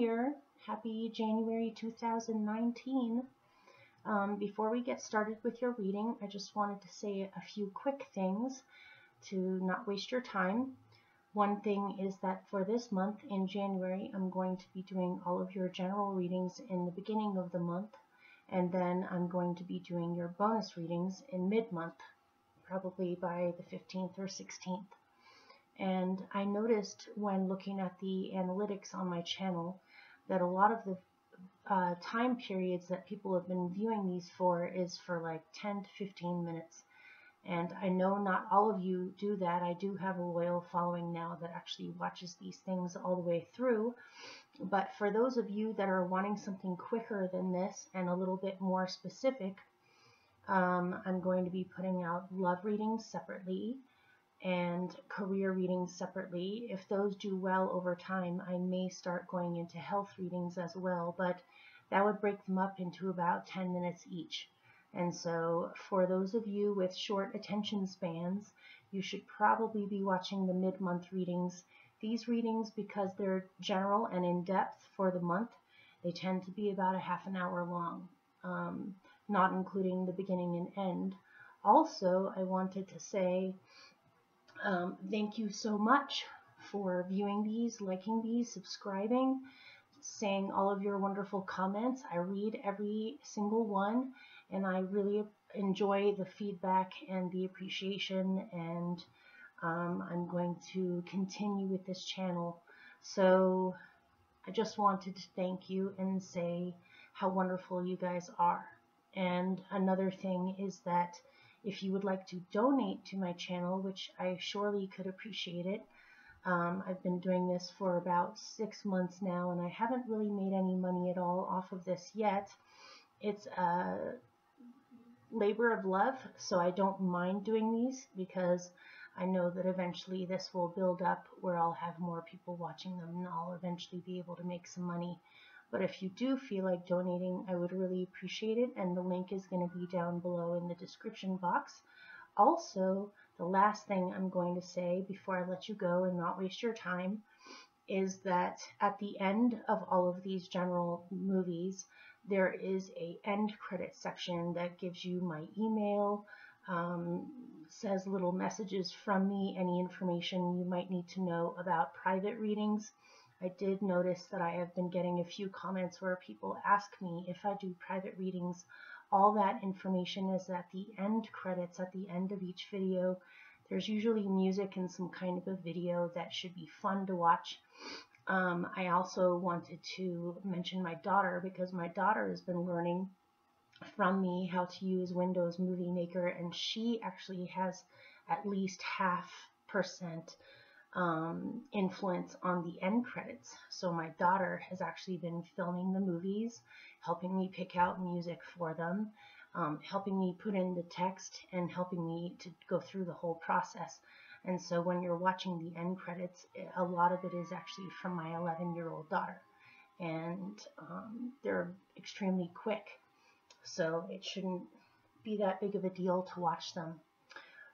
Year. Happy January 2019. Before we get started with your reading, I just wanted to say a few quick things to not waste your time. One thing is that for this month in January, I'm going to be doing all of your general readings in the beginning of the month, and then I'm going to be doing your bonus readings in mid-month, probably by the 15th or 16th. And I noticed when looking at the analytics on my channel that a lot of the time periods that people have been viewing these for is for like 10 to 15 minutes. And I know not all of you do that. I do have a loyal following now that actually watches these things all the way through. But for those of you that are wanting something quicker than this and a little bit more specific, I'm going to be putting out love readings separately and career readings separately. If those do well over time, I may start going into health readings as well, but that would break them up into about 10 minutes each. And so for those of you with short attention spans, you should probably be watching the mid-month readings. These readings, because they're general and in-depth for the month, they tend to be about a half an hour long, not including the beginning and end. Also, I wanted to say thank you so much for viewing these, liking these, subscribing, saying all of your wonderful comments. I read every single one, and I really enjoy the feedback and the appreciation, and I'm going to continue with this channel. So I just wanted to thank you and say how wonderful you guys are. And another thing is that if you would like to donate to my channel, which I surely could appreciate it, I've been doing this for about 6 months now, and I haven't really made any money at all off of this yet. It's a labor of love, so I don't mind doing these because I know that eventually this will build up where I'll have more people watching them and I'll eventually be able to make some money. But if you do feel like donating, I would really appreciate it, and the link is going to be down below in the description box. Also, the last thing I'm going to say before I let you go and not waste your time is that at the end of all of these general movies, there is a end credit section that gives you my email, says little messages from me, any information you might need to know about private readings. I did notice that I have been getting a few comments where people ask me if I do private readings. All that information is at the end credits, at the end of each video. There's usually music and some kind of a video that should be fun to watch. I also wanted to mention my daughter, because my daughter has been learning from me how to use Windows Movie Maker, and she actually has at least 0.5% influence on the end credits. So my daughter has actually been filming the movies, helping me pick out music for them, helping me put in the text, and helping me to go through the whole process. And so when you're watching the end credits, a lot of it is actually from my 11-year-old daughter, and they're extremely quick, so it shouldn't be that big of a deal to watch them.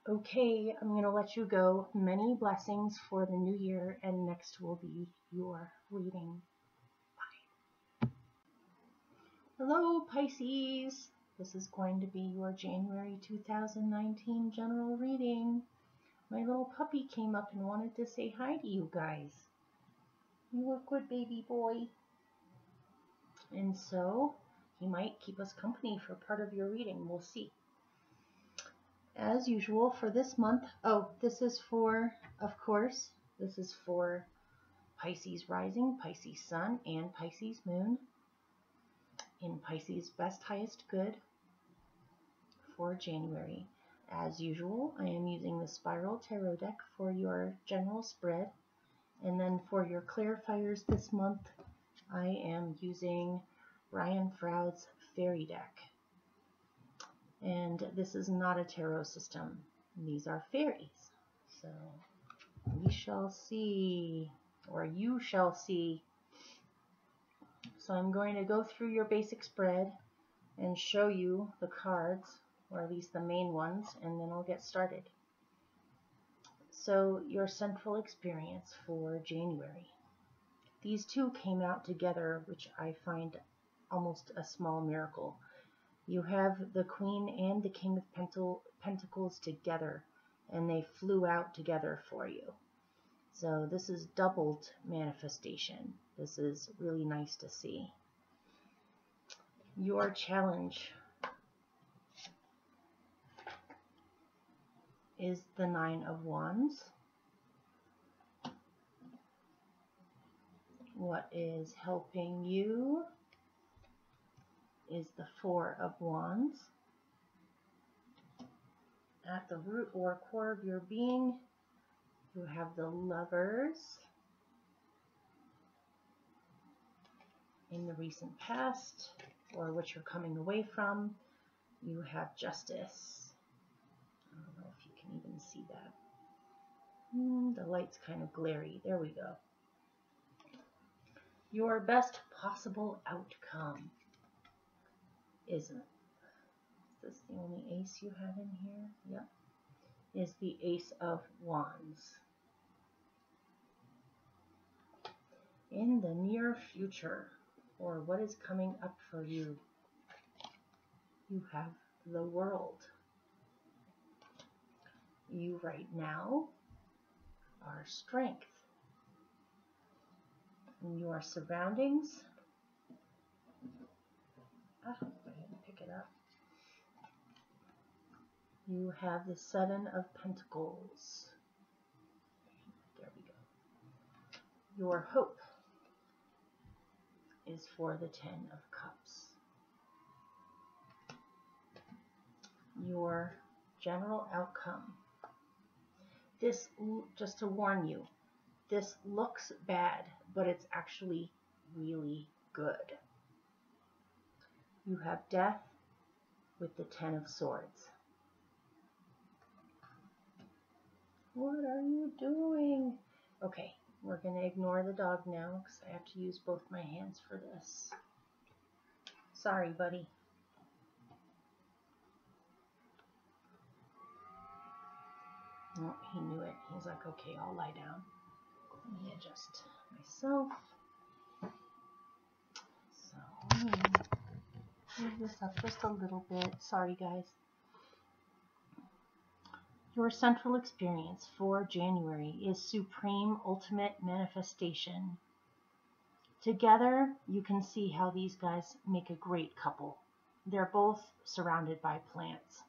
Okay, I'm going to let you go. Many blessings for the new year, and next will be your reading. Bye. Hello, Pisces. This is going to be your January 2019 general reading. My little puppy came up and wanted to say hi to you guys. You look good, baby boy. And so, he might keep us company for part of your reading. We'll see. As usual for this month, this is for, of course, this is for Pisces rising, Pisces sun, and Pisces moon in Pisces best highest good for January. As usual, I am using the Spiral Tarot deck for your general spread, and then for your clarifiers this month, I am using Brian Froud's Fairy deck. And this is not a tarot system. These are fairies. So we shall see, or you shall see. So I'm going to go through your basic spread and show you the cards, or at least the main ones, and then I'll get started. So your central experience for January. These two came out together, which I find almost a small miracle. You have the Queen and the King of Pentacles together, and they flew out together for you. So this is doubled manifestation. This is really nice to see. Your challenge is the Nine of Wands. What is helping you is the Four of Wands. At the root or core of your being, you have the Lovers. In the recent past, or what you're coming away from, you have Justice. I don't know if you can even see that. The light's kind of glary. There we go. Your best possible outcome is this the only ace you have in here? Yep. Is the Ace of Wands. In the near future, or what is coming up for you, you have the World. You right now are Strength. In your surroundings, I didn't pick it up. You have the Seven of Pentacles. There we go. Your hope is for the Ten of Cups. Your general outcome. This, just to warn you, this looks bad, but it's actually really good. You have Death with the Ten of Swords. What are you doing? Okay, we're going to ignore the dog now because I have to use both my hands for this. Sorry, buddy. Oh, he knew it. He's like, okay, I'll lie down. Let me adjust myself. So, move this up just a little bit. Sorry, guys. Your central experience for January is supreme ultimate manifestation. Together, you can see how these guys make a great couple. They're both surrounded by plants.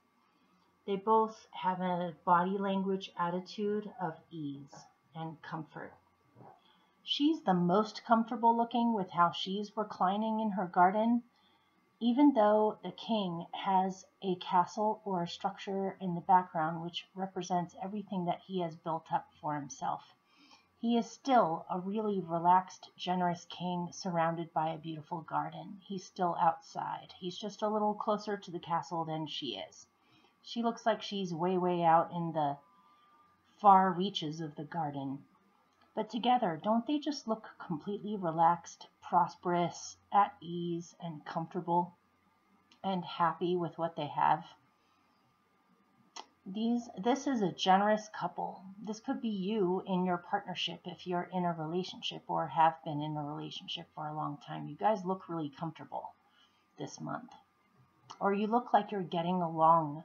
They both have a body language attitude of ease and comfort. She's the most comfortable looking with how she's reclining in her garden, even though the king has a castle or a structure in the background which represents everything that he has built up for himself. He is still a really relaxed, generous king surrounded by a beautiful garden. He's still outside. He's just a little closer to the castle than she is. She looks like she's way, way out in the far reaches of the garden. But together, don't they just look completely relaxed, prosperous, at ease, and comfortable, and happy with what they have? This is a generous couple. This could be you in your partnership if you're in a relationship or have been in a relationship for a long time. You guys look really comfortable this month. Or you look like you're getting along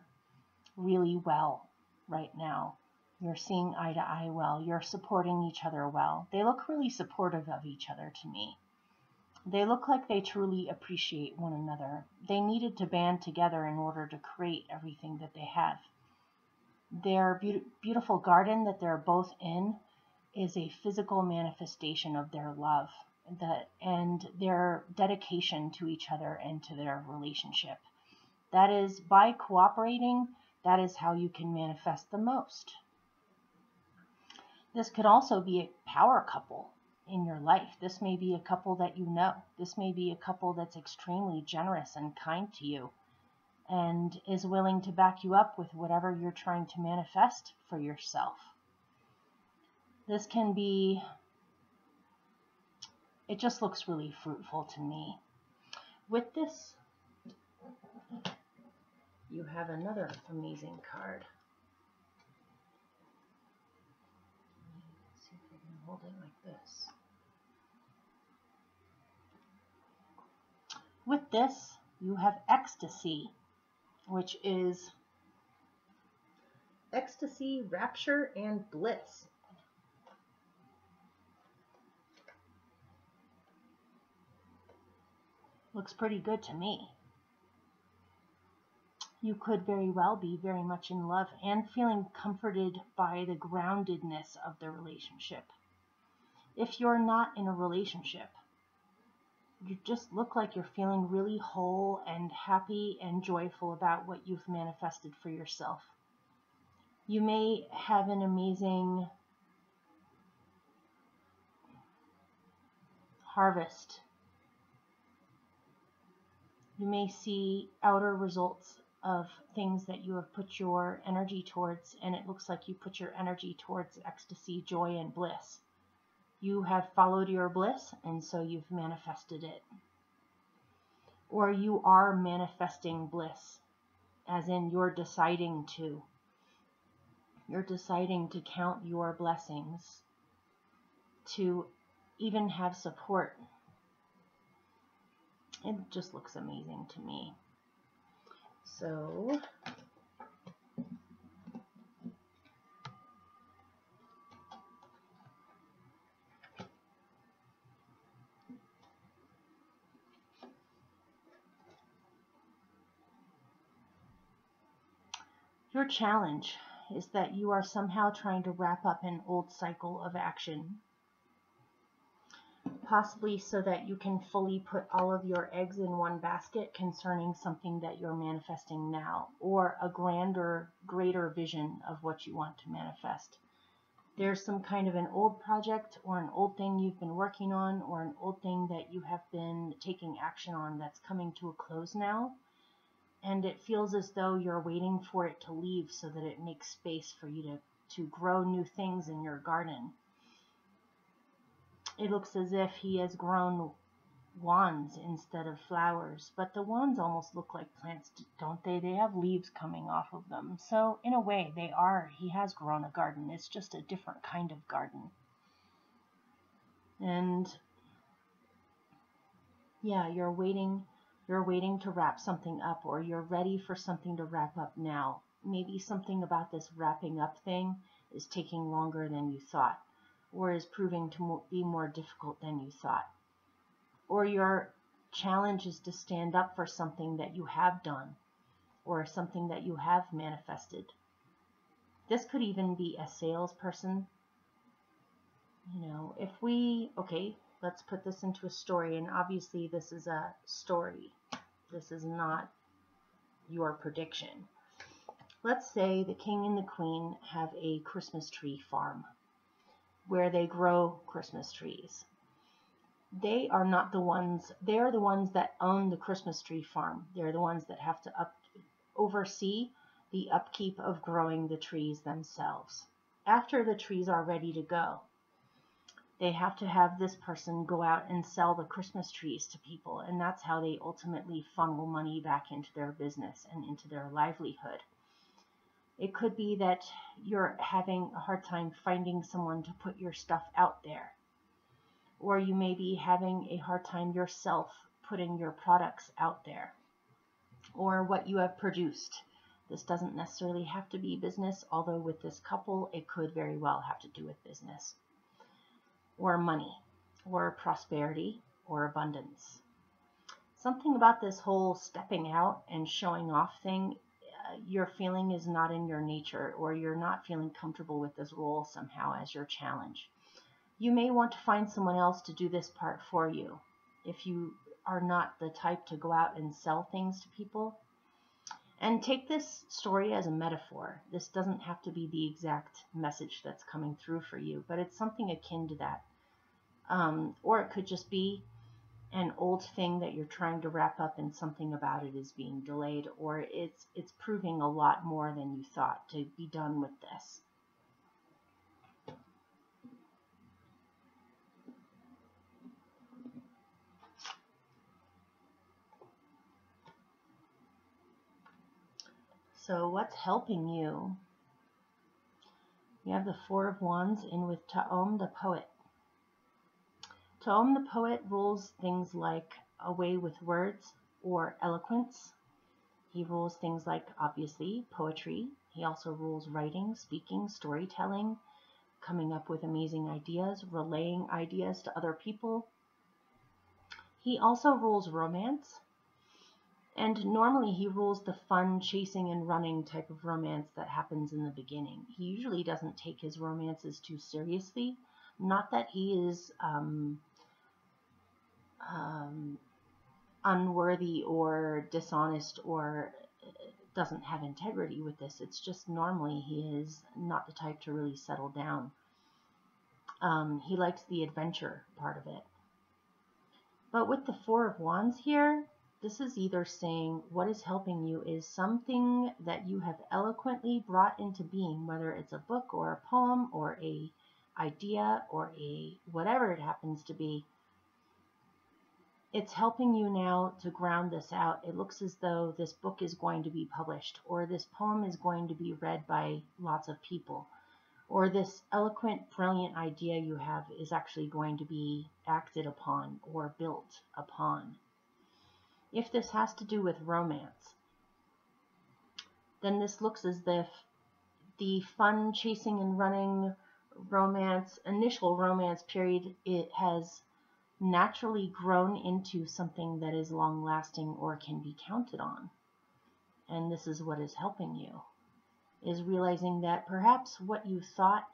really well right now. You're seeing eye to eye well. You're supporting each other well. They look really supportive of each other to me. They look like they truly appreciate one another. They needed to band together in order to create everything that they have. Their beautiful garden that they're both in is a physical manifestation of their love and their dedication to each other and to their relationship. That is, by cooperating, that is how you can manifest the most. This could also be a power couple in your life. This may be a couple that you know. This may be a couple that's extremely generous and kind to you and is willing to back you up with whatever you're trying to manifest for yourself. This can be, it just looks really fruitful to me. With this, you have another amazing card. Let's see if I can hold it like this. With this, you have ecstasy, which is ecstasy, rapture, and bliss. Looks pretty good to me. You could very well be very much in love and feeling comforted by the groundedness of the relationship. If you're not in a relationship, you just look like you're feeling really whole and happy and joyful about what you've manifested for yourself. You may have an amazing harvest. You may see outer results of things that you have put your energy towards, and it looks like you put your energy towards ecstasy, joy, and bliss. You have followed your bliss, and so you've manifested it. Or you are manifesting bliss, as in you're deciding to. You're deciding to count your blessings, to even have support. It just looks amazing to me. So, your challenge is that you are somehow trying to wrap up an old cycle of action, possibly so that you can fully put all of your eggs in one basket concerning something that you're manifesting now, or a grander, greater vision of what you want to manifest. There's some kind of an old project or an old thing you've been working on, or an old thing that you have been taking action on that's coming to a close now. And it feels as though you're waiting for it to leave so that it makes space for you to grow new things in your garden. It looks as if he has grown wands instead of flowers, but the wands almost look like plants, don't they? They have leaves coming off of them. So in a way, he has grown a garden. It's just a different kind of garden. And yeah, you're waiting to wrap something up, or you're ready for something to wrap up now. Maybe something about this wrapping up thing is taking longer than you thought, or is proving to be more difficult than you thought. Or your challenge is to stand up for something that you have done, or something that you have manifested. This could even be a salesperson. Let's put this into a story, and obviously this is a story. This is not your prediction. Let's say the king and the queen have a Christmas tree farm where they grow Christmas trees. They are not the ones, they are the ones that own the Christmas tree farm. They're the ones that have to oversee the upkeep of growing the trees themselves. After the trees are ready to go, they have to have this person go out and sell the Christmas trees to people, and that's how they ultimately funnel money back into their business and into their livelihood. It could be that you're having a hard time finding someone to put your stuff out there, or you may be having a hard time yourself putting your products out there, or what you have produced. This doesn't necessarily have to be business, although with this couple, it could very well have to do with business, or money, or prosperity, or abundance. Something about this whole stepping out and showing off thing, you're feeling is not in your nature, or you're not feeling comfortable with this role somehow as your challenge. You may want to find someone else to do this part for you if you are not the type to go out and sell things to people. And take this story as a metaphor. This doesn't have to be the exact message that's coming through for you, but it's something akin to that. Or it could just be an old thing that you're trying to wrap up and something about it is being delayed, or it's proving a lot more than you thought to be done with this. So what's helping you? You have the Four of Wands in with Ta'om, the poet. Tom the poet rules things like a way with words or eloquence. He rules things like, obviously, poetry. He also rules writing, speaking, storytelling, coming up with amazing ideas, relaying ideas to other people. He also rules romance. And normally he rules the fun, chasing and running type of romance that happens in the beginning. He usually doesn't take his romances too seriously. Not that he is unworthy or dishonest or doesn't have integrity with this. It's just normally he is not the type to really settle down. He likes the adventure part of it. But with the Four of Wands here, this is either saying what is helping you is something that you have eloquently brought into being, whether it's a book or a poem or a idea or a whatever it happens to be. It's helping you now to ground this out. It looks as though this book is going to be published, or this poem is going to be read by lots of people, or this eloquent, brilliant idea you have is actually going to be acted upon or built upon. If this has to do with romance, then this looks as if the fun, chasing and running romance, initial romance period, it has naturally grown into something that is long-lasting or can be counted on. And this is what is helping you, is realizing that perhaps what you thought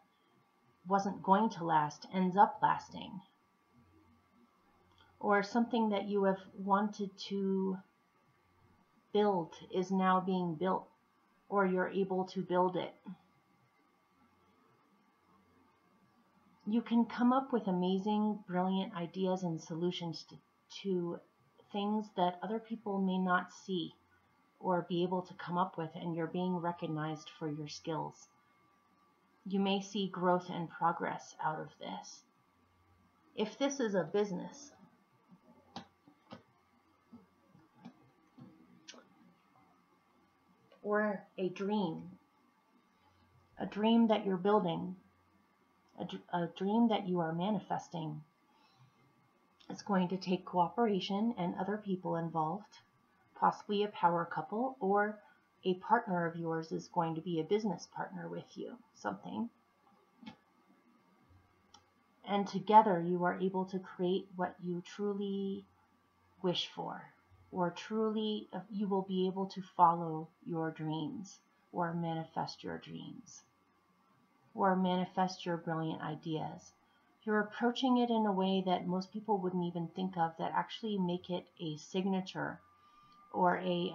wasn't going to last ends up lasting. Or something that you have wanted to build is now being built, or you're able to build it. You can come up with amazing, brilliant ideas and solutions to things that other people may not see or be able to come up with, and you're being recognized for your skills. You may see growth and progress out of this. If this is a business, or a dream that you're building, a dream that you are manifesting, it's going to take cooperation and other people involved, possibly a power couple, or a partner of yours is going to be a business partner with you, something. And together you are able to create what you truly wish for, or truly you will be able to follow your dreams, or manifest your dreams, or manifest your brilliant ideas. You're approaching it in a way that most people wouldn't even think of, that actually make it a signature, or a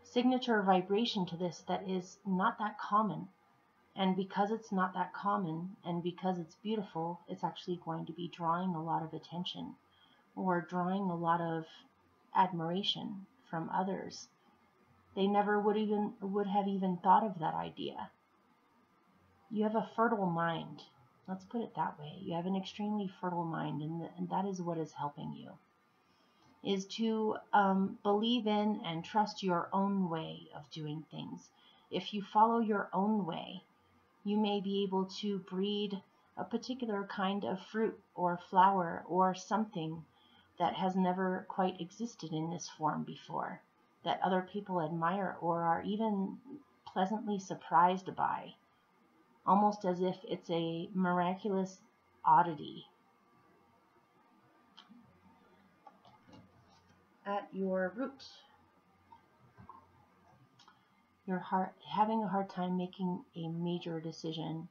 signature vibration to this that is not that common. And because it's not that common, and because it's beautiful, it's actually going to be drawing a lot of attention, or drawing a lot of admiration from others. They never would have even thought of that idea. You have a fertile mind. Let's put it that way. You have an extremely fertile mind, and that is what is helping you, is to believe in and trust your own way of doing things. If you follow your own way, you may be able to breed a particular kind of fruit or flower or something that has never quite existed in this form before, that other people admire or are even pleasantly surprised by, almost as if it's a miraculous oddity. At your root, you're having a hard time making a major decision.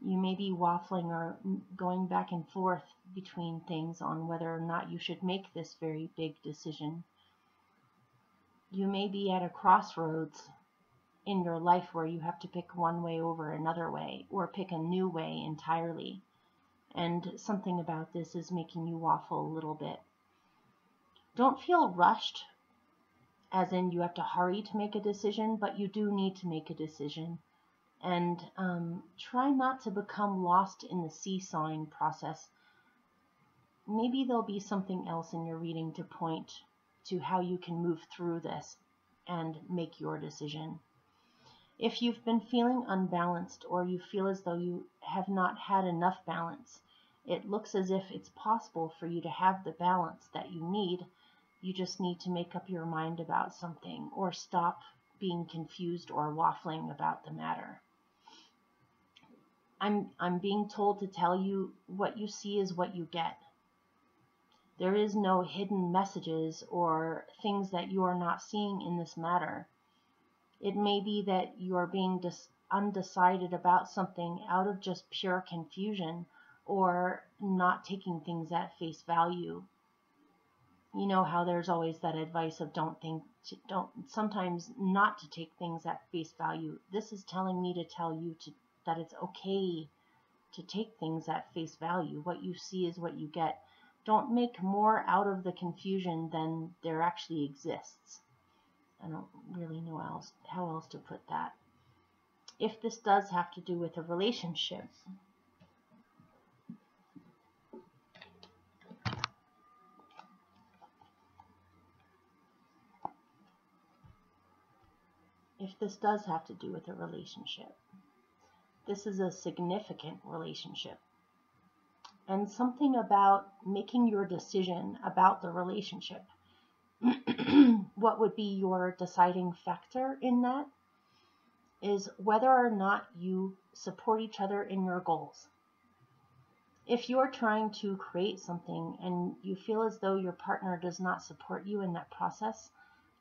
You may be waffling or going back and forth between things on whether or not you should make this very big decision. You may be at a crossroads in your life where you have to pick one way over another way, or pick a new way entirely. And something about this is making you waffle a little bit. Don't feel rushed, as in you have to hurry to make a decision, but you do need to make a decision. And try not to become lost in the seesawing process. Maybe there'll be something else in your reading to point to how you can move through this and make your decision. If you've been feeling unbalanced, or you feel as though you have not had enough balance It looks as if it's possible for you to have the balance that you need. You just need to make up your mind about something or stop being confused or waffling about the matter. I'm being told to tell you what you see is what you get. There is no hidden messages or things that you are not seeing in this matter. It may be that you are being undecided about something out of just pure confusion or not taking things at face value. You know how there's always that advice of sometimes not to take things at face value. This is telling me to tell you that it's okay to take things at face value. What you see is what you get. Don't make more out of the confusion than there actually exists. I don't really know how else to put that. If this does have to do with a relationship, this is a significant relationship. And something about making your decision about the relationship. What would be your deciding factor in that is whether or not you support each other in your goals. If you're trying to create something and you feel as though your partner does not support you in that process,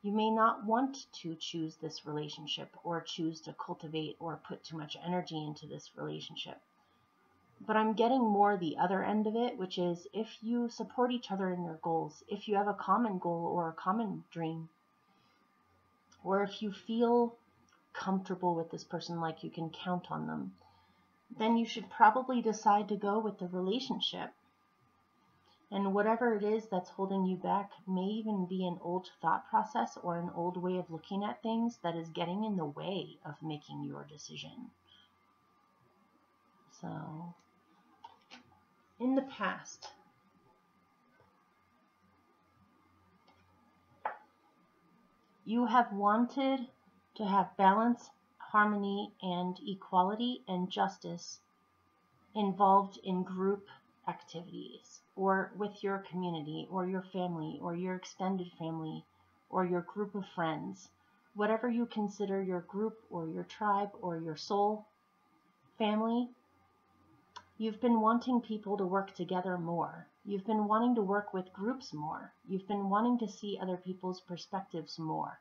you may not want to choose this relationship or choose to cultivate or put too much energy into this relationship. But I'm getting more the other end of it, which is if you support each other in your goals, if you have a common goal or a common dream, or if you feel comfortable with this person, like you can count on them, then you should probably decide to go with the relationship. And whatever it is that's holding you back may even be an old thought process or an old way of looking at things that is getting in the way of making your decision. So, in the past, you have wanted to have balance, harmony, and equality and justice involved in group activities, or with your community, or your family, or your extended family, or your group of friends, whatever you consider your group, or your tribe, or your soul family. You've been wanting people to work together more. You've been wanting to work with groups more. You've been wanting to see other people's perspectives more.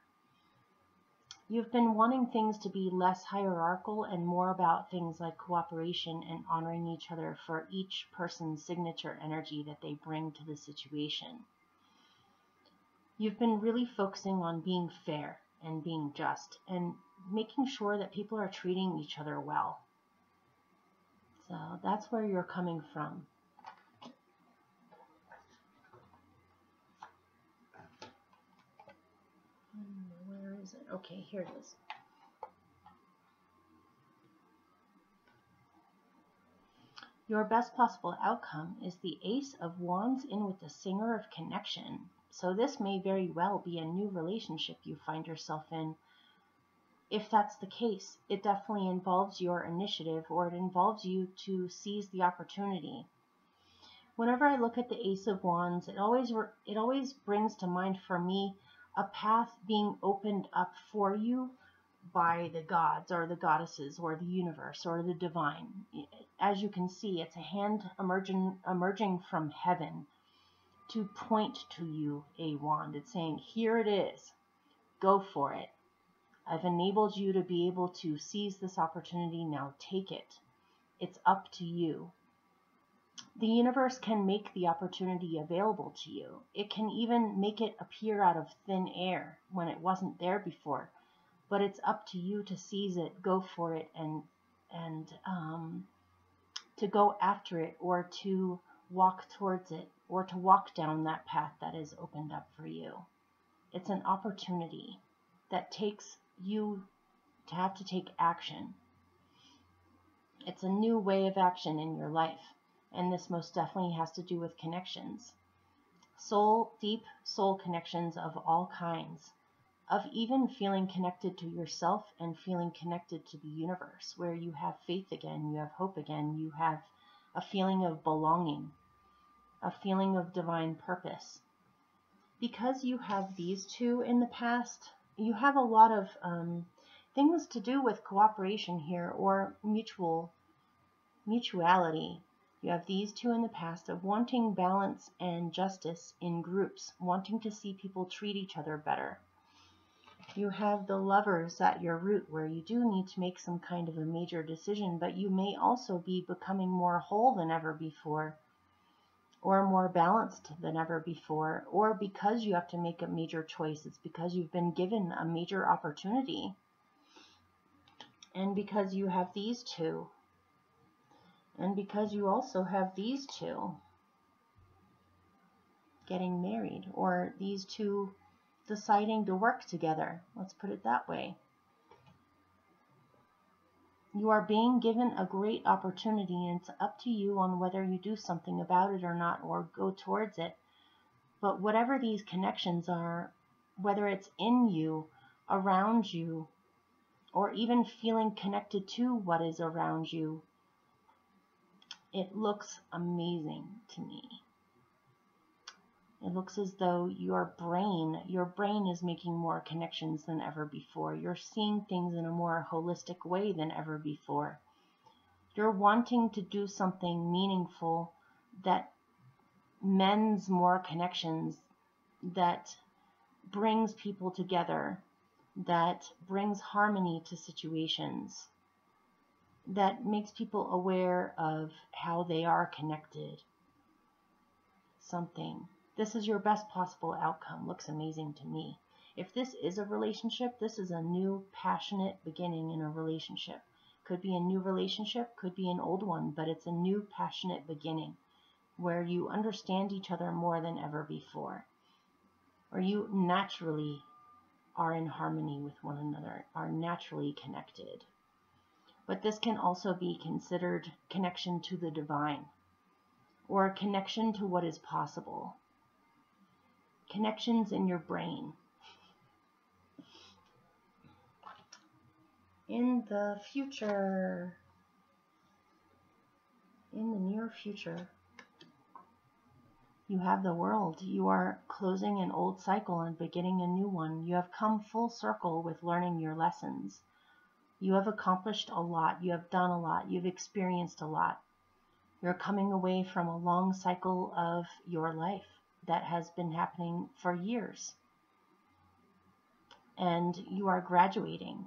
You've been wanting things to be less hierarchical and more about things like cooperation and honoring each other for each person's signature energy that they bring to the situation. You've been really focusing on being fair and being just and making sure that people are treating each other well. So that's where you're coming from. Where is it? Okay, here it is. Your best possible outcome is the Ace of Wands in with the Singer of Connection. So this may very well be a new relationship you find yourself in. If that's the case, it definitely involves your initiative, or it involves you to seize the opportunity. Whenever I look at the Ace of Wands, it always brings to mind for me a path being opened up for you by the gods or the goddesses or the universe or the divine. As you can see, it's a hand emerging from heaven to point to you a wand. It's saying, here it is, go for it. I've enabled you to be able to seize this opportunity, now take it. It's up to you. The universe can make the opportunity available to you. It can even make it appear out of thin air when it wasn't there before. But it's up to you to seize it, go for it, and to go after it, or to walk towards it, or to walk down that path that is opened up for you. It's an opportunity that takes you to have to take action. It's a new way of action in your life, and this most definitely has to do with connections. Deep soul connections of all kinds, of even feeling connected to yourself and feeling connected to the universe, where you have faith again, you have hope again, you have a feeling of belonging, a feeling of divine purpose. Because you have these two in the past, you have a lot of things to do with cooperation here, or mutuality. You have these two in the past of wanting balance and justice in groups, wanting to see people treat each other better. You have the Lovers at your root, where you do need to make some kind of a major decision, but you may also be becoming more whole than ever before, or more balanced than ever before, or because you have to make a major choice, it's because you've been given a major opportunity. And because you have these two, and because you also have these two getting married, or these two deciding to work together, let's put it that way. You are being given a great opportunity, and it's up to you on whether you do something about it or not, or go towards it. But whatever these connections are, whether it's in you, around you, or even feeling connected to what is around you, it looks amazing to me. It looks as though your brain is making more connections than ever before. You're seeing things in a more holistic way than ever before. You're wanting to do something meaningful that mends more connections, that brings people together, that brings harmony to situations, that makes people aware of how they are connected. Something. This is your best possible outcome. Looks amazing to me. If this is a relationship, this is a new passionate beginning in a relationship. Could be a new relationship, could be an old one, but it's a new passionate beginning where you understand each other more than ever before, or you naturally are in harmony with one another, are naturally connected. But this can also be considered connection to the divine, or a connection to what is possible. Connections in your brain. In the future, in the near future, you have the World. You are closing an old cycle and beginning a new one. You have come full circle with learning your lessons. You have accomplished a lot. You have done a lot. You've experienced a lot. You're coming away from a long cycle of your life that has been happening for years. And you are graduating.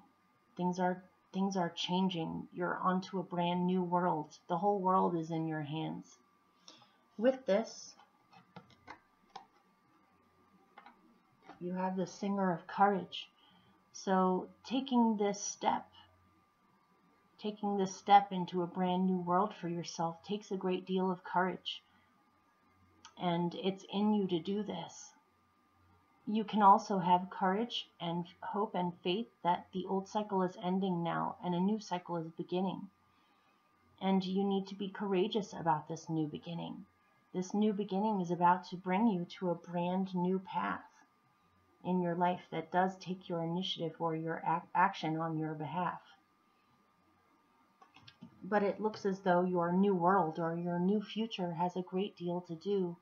Things are changing. You're onto a brand new world. The whole world is in your hands. With this, you have the Singer of Courage. So taking this step into a brand new world for yourself takes a great deal of courage. And it's in you to do this. You can also have courage and hope and faith that the old cycle is ending now and a new cycle is beginning. And you need to be courageous about this new beginning. This new beginning is about to bring you to a brand new path in your life that does take your initiative or your action on your behalf. But it looks as though your new world or your new future has a great deal to do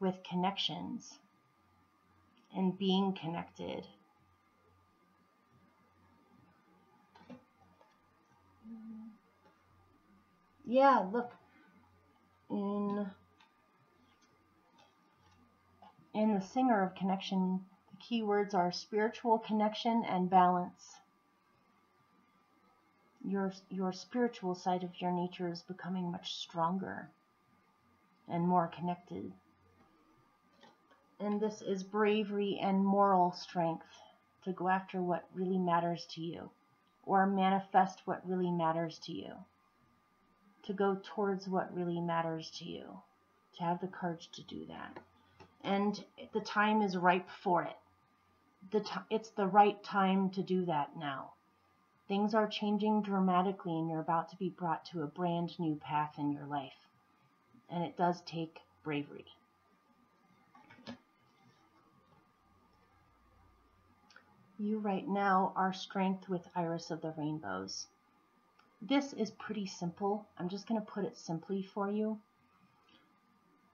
with connections and being connected. Yeah, look, in the Singer of Connection, the key words are spiritual connection and balance. Your spiritual side of your nature is becoming much stronger and more connected. And this is bravery and moral strength to go after what really matters to you, or manifest what really matters to you, to go towards what really matters to you, to have the courage to do that. And the time is ripe for it. It's the right time to do that now. Things are changing dramatically, and you're about to be brought to a brand new path in your life. And it does take bravery. You right now are strength with Iris of the Rainbows. This is pretty simple. I'm just going to put it simply for you.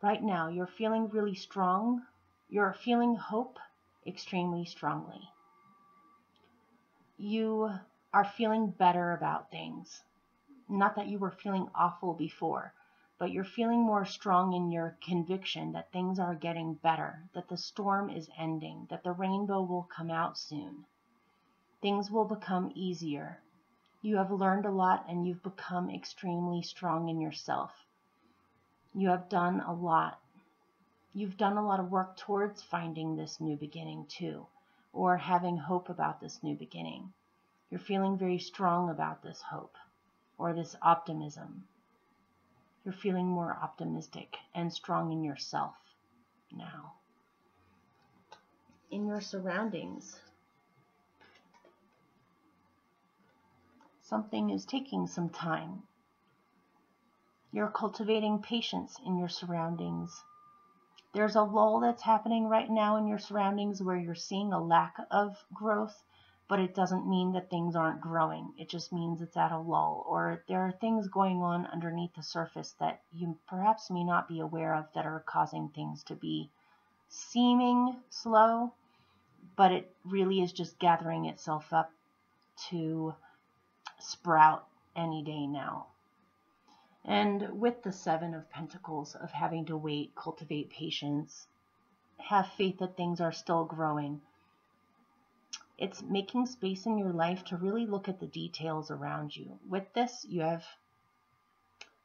Right now, you're feeling really strong. You're feeling hope extremely strongly. You are feeling better about things. Not that you were feeling awful before, but you're feeling more strong in your conviction that things are getting better, that the storm is ending, that the rainbow will come out soon. Things will become easier. You have learned a lot and you've become extremely strong in yourself. You have done a lot. You've done a lot of work towards finding this new beginning too, or having hope about this new beginning. You're feeling very strong about this hope or this optimism. You're feeling more optimistic and strong in yourself now. In your surroundings, something is taking some time. You're cultivating patience in your surroundings. There's a lull that's happening right now in your surroundings where you're seeing a lack of growth, but it doesn't mean that things aren't growing. It just means it's at a lull, or there are things going on underneath the surface that you perhaps may not be aware of that are causing things to be seeming slow, but it really is just gathering itself up to sprout any day now. And with the Seven of Pentacles of having to wait, cultivate patience, have faith that things are still growing, it's making space in your life to really look at the details around you. With this, you have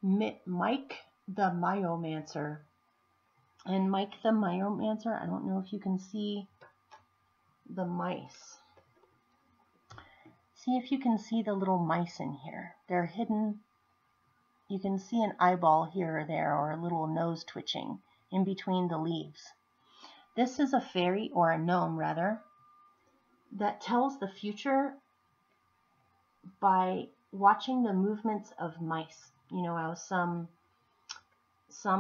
Mike the Myomancer. And Mike the Myomancer, I don't know if you can see the mice. See if you can see the little mice in here. They're hidden. You can see an eyeball here or there, or a little nose twitching in between the leaves. This is a fairy, or a gnome rather, that tells the future by watching the movements of mice. You know how some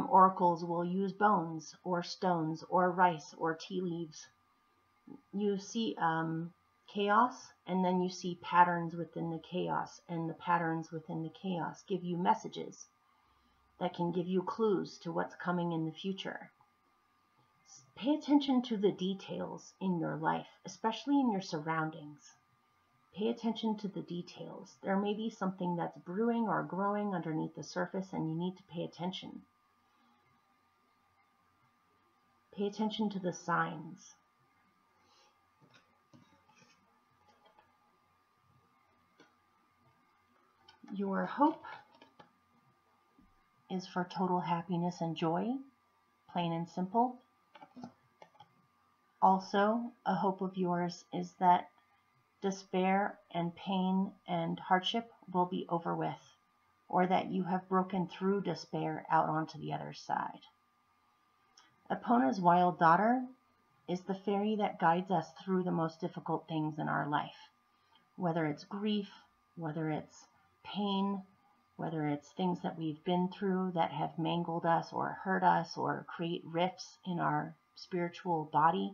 oracles will use bones or stones or rice or tea leaves. You see chaos, and then you see patterns within the chaos, and the patterns within the chaos give you messages that can give you clues to what's coming in the future. Pay attention to the details in your life, especially in your surroundings. Pay attention to the details. There may be something that's brewing or growing underneath the surface, and you need to pay attention. Pay attention to the signs. Your hope is for total happiness and joy, plain and simple. Also, a hope of yours is that despair and pain and hardship will be over with, or that you have broken through despair out onto the other side. Epona's wild daughter is the fairy that guides us through the most difficult things in our life, whether it's grief, whether it's pain, whether it's things that we've been through that have mangled us or hurt us or create rifts in our spiritual body.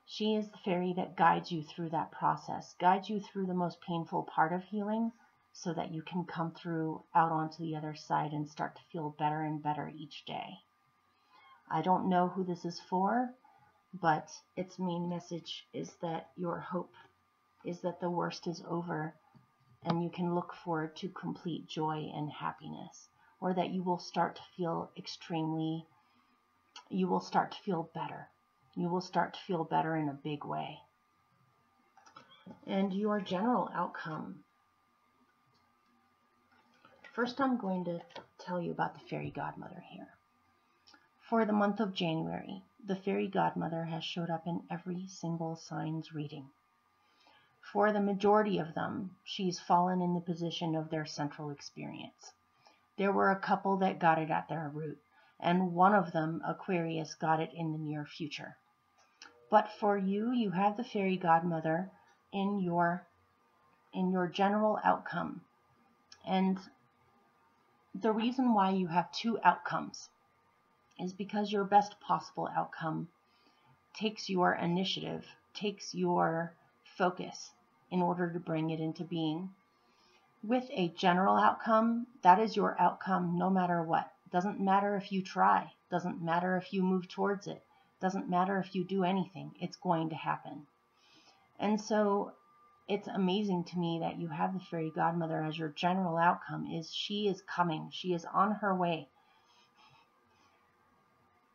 She is the fairy that guides you through that process, guides you through the most painful part of healing so that you can come through out onto the other side and start to feel better and better each day. I don't know who this is for, but its main message is that your hope is that the worst is over and you can look forward to complete joy and happiness, or that you will start to feel you will start to feel better. You will start to feel better in a big way. And your general outcome. First, I'm going to tell you about the fairy godmother here. For the month of January, the fairy godmother has showed up in every single sign's reading. For the majority of them, she's fallen in the position of their central experience. There were a couple that got it at their root, and one of them, Aquarius, got it in the near future. But for you, you have the fairy godmother in your general outcome. And the reason why you have two outcomes is because your best possible outcome takes your initiative, takes your focus in order to bring it into being. With a general outcome, that is your outcome no matter what. Doesn't matter if you try. Doesn't matter if you move towards it. Doesn't matter if you do anything. It's going to happen. And so it's amazing to me that you have the fairy godmother as your general outcome. She is coming. She is on her way.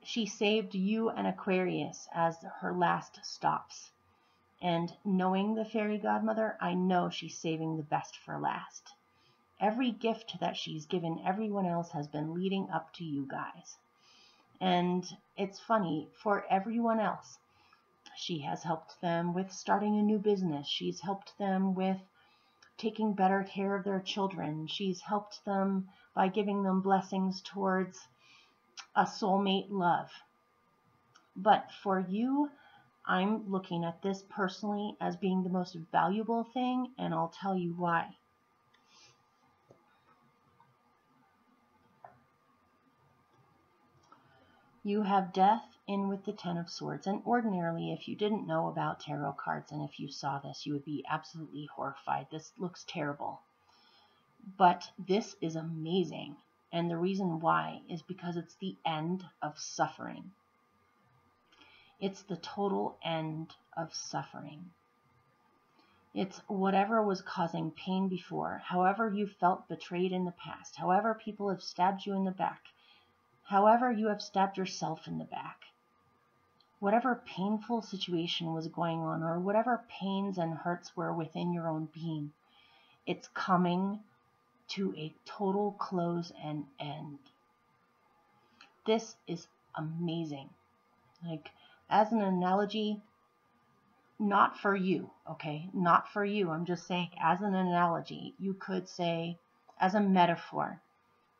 She saved you and Aquarius as her last stops. And knowing the fairy godmother, I know she's saving the best for last. Every gift that she's given everyone else has been leading up to you guys. And it's funny, for everyone else, she has helped them with starting a new business. She's helped them with taking better care of their children. She's helped them by giving them blessings towards a soulmate love. But for you, I'm looking at this personally as being the most valuable thing, and I'll tell you why. You have death in with the Ten of Swords, and ordinarily, if you didn't know about tarot cards and if you saw this, you would be absolutely horrified. This looks terrible. But this is amazing, and the reason why is because it's the end of suffering. It's the total end of suffering. It's whatever was causing pain before, however you felt betrayed in the past, however people have stabbed you in the back, however you have stabbed yourself in the back, whatever painful situation was going on, or whatever pains and hurts were within your own being, it's coming to a total close and end. This is amazing. Like, as an analogy, not for you, okay? Not for you. I'm just saying, as an analogy, you could say, as a metaphor,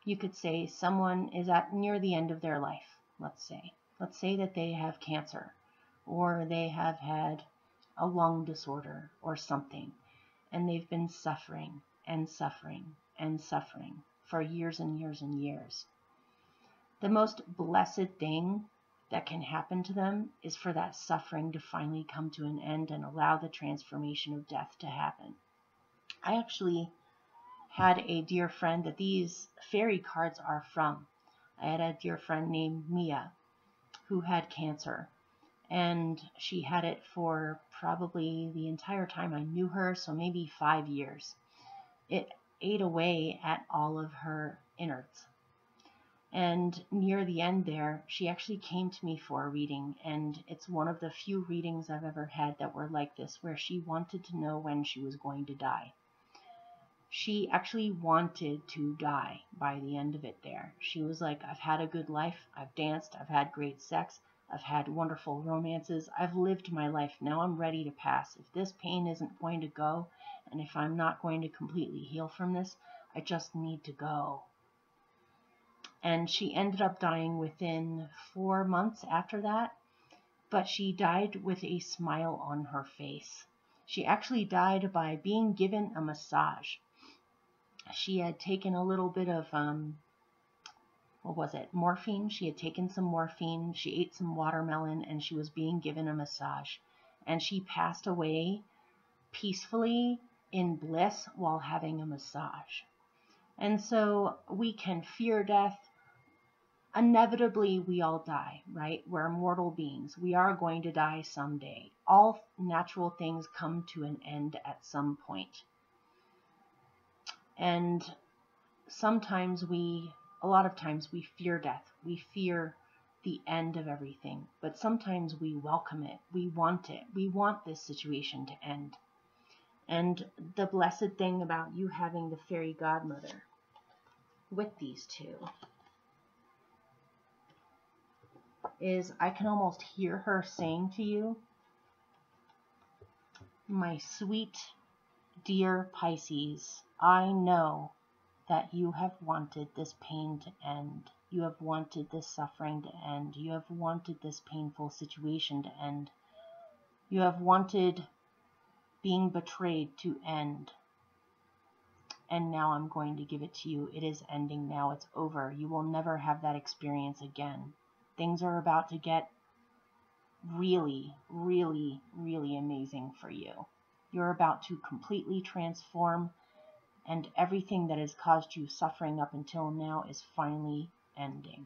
you could say someone is at near the end of their life, let's say. Let's say that they have cancer, or they have had a lung disorder or something, and they've been suffering and suffering and suffering for years and years and years. The most blessed thing that can happen to them is for that suffering to finally come to an end and allow the transformation of death to happen. I actually had a dear friend that these fairy cards are from. I had a dear friend named Mia who had cancer, and she had it for probably the entire time I knew her, so maybe 5 years. It ate away at all of her innards. And near the end there, she actually came to me for a reading, and it's one of the few readings I've ever had that were like this, where she wanted to know when she was going to die. She actually wanted to die by the end of it there. She was like, I've had a good life, I've danced, I've had great sex, I've had wonderful romances, I've lived my life, now I'm ready to pass. If this pain isn't going to go, and if I'm not going to completely heal from this, I just need to go. And she ended up dying within 4 months after that, but she died with a smile on her face. She actually died by being given a massage. She had taken a little bit of, morphine. She had taken some morphine, she ate some watermelon, and she was being given a massage. And she passed away peacefully in bliss while having a massage. And so we can fear death. Inevitably, we all die, right? We're mortal beings. We are going to die someday. All natural things come to an end at some point. And a lot of times we fear death. We fear the end of everything. But sometimes we welcome it. We want it. We want this situation to end. And the blessed thing about you having the fairy godmother with these two is I can almost hear her saying to you, my sweet, dear Pisces, I know that you have wanted this pain to end. You have wanted this suffering to end. You have wanted this painful situation to end. You have wanted being betrayed to end. And now I'm going to give it to you. It is ending now. It's over. You will never have that experience again. Things are about to get really, really, really amazing for you. You're about to completely transform, and everything that has caused you suffering up until now is finally ending.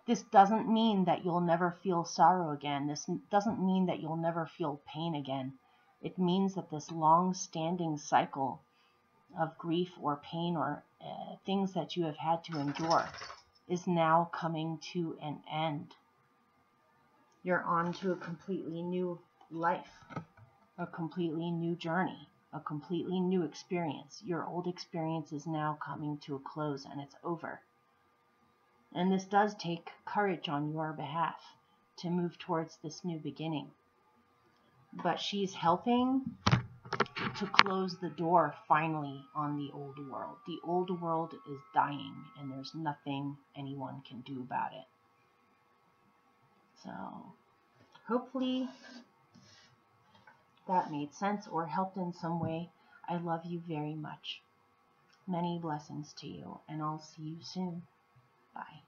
This doesn't mean that you'll never feel sorrow again. This doesn't mean that you'll never feel pain again. It means that this long-standing cycle of grief or pain or things that you have had to endure is now coming to an end. You're on to a completely new life, a completely new journey, a completely new experience. Your old experience is now coming to a close and it's over. And this does take courage on your behalf to move towards this new beginning. But she's helping to close the door finally on the old world. The old world is dying and there's nothing anyone can do about it. So hopefully that made sense or helped in some way. I love you very much. Many blessings to you, and I'll see you soon. Bye.